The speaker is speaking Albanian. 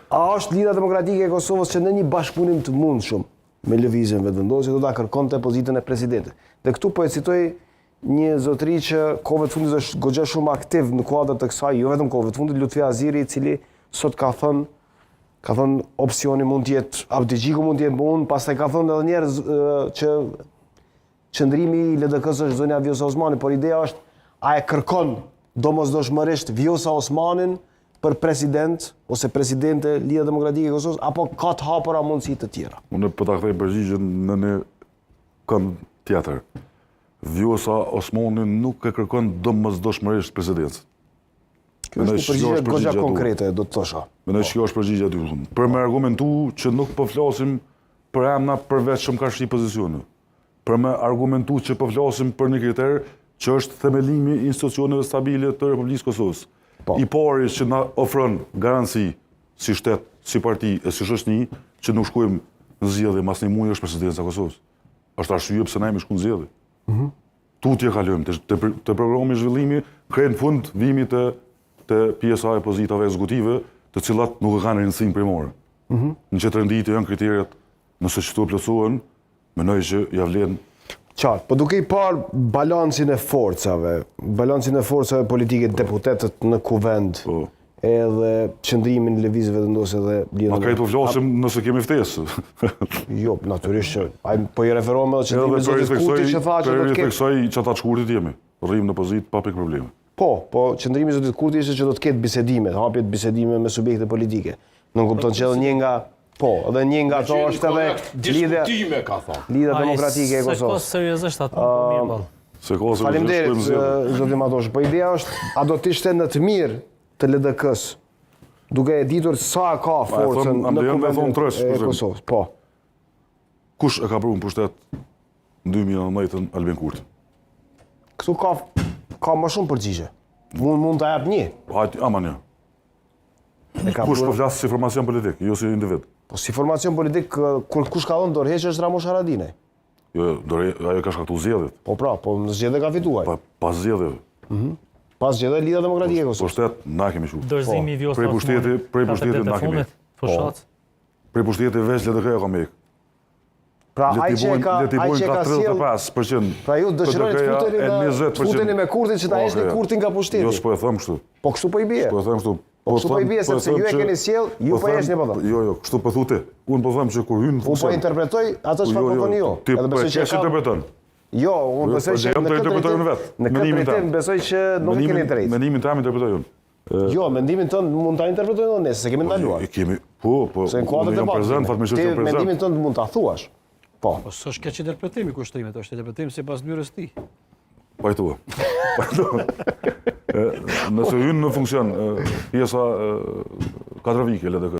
A është Lidha Demokratike e Kosovës që në një bashkëpunim të mundshëm me lëvizjen vendvendosje do ta kërkonte pozitën e presidentit. Dhe këtu po e citoj një zotëri që kohëve të fundit është goxha shumë aktiv në kuadër të kësaj, jo vetëm kohëve të fundit, Lutfi Aziri, i cili sot ka thënë opsioni mund të jetë Abdigjiku, mund të jetë unë, pastaj ka thënë edhe njerëz që qëndrimi i LDK-s është zonja Vjosa Osmani, por ideja është a e kërkon domosdoshmërisht Vjosa Osmanin për president ose presidente Lidha Demokratike e Kosovës, apo ka të hapura mundësi të tjera? Unë po ta kthej përgjigjen në një kënd tjetër. Vjosa Osmani nuk e kërkon domosdoshmërisht presidencën. Kjo është një përgjigje goxha konkrete, do të thosha. Mendoj që kjo është përgjigjja e dytë. Për me argumentu që nuk po flasim për emra përveç që më ka shqip pozicione. Për me argumentu që po flasim për një kriter që është themelimi i institucioneve stabile të Republikës Kosovës. I pari që na ofron garanci si shtet, si parti e si shoqëni që nuk shkojmë në zgjedhje mas një muaji është presidenca e Kosovës. Është arsye pse na jemi shkuar në zgjedhje. Tutje kalojmë te programi i zhvillimi, krejnë fund vimi te pjesa e pozitave ekzekutive, të cilat nuk e kanë rëndësinë primore. Në që të rendite janë kriteret, nëse çto plotësohen, mendoj që ja vlen. Qartë, po duke i parë balancin e forcave politike, deputetët në kuvend, edhe qëndrimin në lëvizje vendosje dhe Lidha. Ma krejt po flasim nëse kemi ftesë. Jo, natyrisht që. Po i referohem edhe qëndrimin e zotit Kurti që tha që do të ketë. Theksoj që ata të shkurtit jemi. Rrim në pozitë pa pikë probleme. Po qëndrimi i zotit Kurti ishte që do të ketë bisedime, hapjet bisedime me subjekte politike. Nuk kupton që edhe një nga edhe një nga ato është edhe diskutime, ka thënë. Lidha Demokratike e Kosovës. Se ko seriozisht atë po mirë ballë. Faleminderit, zoti Matosh. Po ideja është, a do të ishte në të mirë të LDK-s, duke e ditur sa ka forcën në kuvendin e Kosovës. Po. Kush e ka bërë në pushtet në 2019 Albin Kurti? Këtu ka më shumë përgjigje. Mund ta jap një. Hajt, ama një. Kush po flas si formacion politik, jo si individ? Po si formacion politik, kush ka dhënë dorëheqje është Ramush Haradinaj. Jo, ajo ka shkaktuar zgjedhjet. Po në zgjedhje ka fituar. Pas zgjedhjeve. Pas zgjedhje Lidha Demokratike e Kosovës. Pushtet na kemi shu. Dorëzimi i Vjosës. Prej pushtetit na kemi. Prej pushtetit veç LDK ka me. Pra ai që ka 35%. Pra ju dëshironi të futeni me Kurtin që ta heqni Kurtin nga pushteti. Jo, s'po e them kështu. Po kështu po i bie. Po e them kështu. Po kështu po i bie sepse ju e keni sjell, ju po heqni po thonë. Jo, kështu po thuti. Unë po them që kur hyn. Unë po interpretoj atë çfarë po thoni ju. Edhe besoj që interpreton. Jo, unë besoj që në këtë drejtim besoj që nuk e keni drejt. Mendimin tim interpretoj unë. Jo, mendimin tënd mund ta interpretojnë ne, se kemi ndaluar. Kemi, po. Se në kuadër debatit. Mendimin tënd mund ta thuash. Po. Po s'është keq interpretimi kushtrimet, është interpretim sipas mënyrës së tij. Pajtua. Nëse hyn në funksion pjesa 4 vike LDK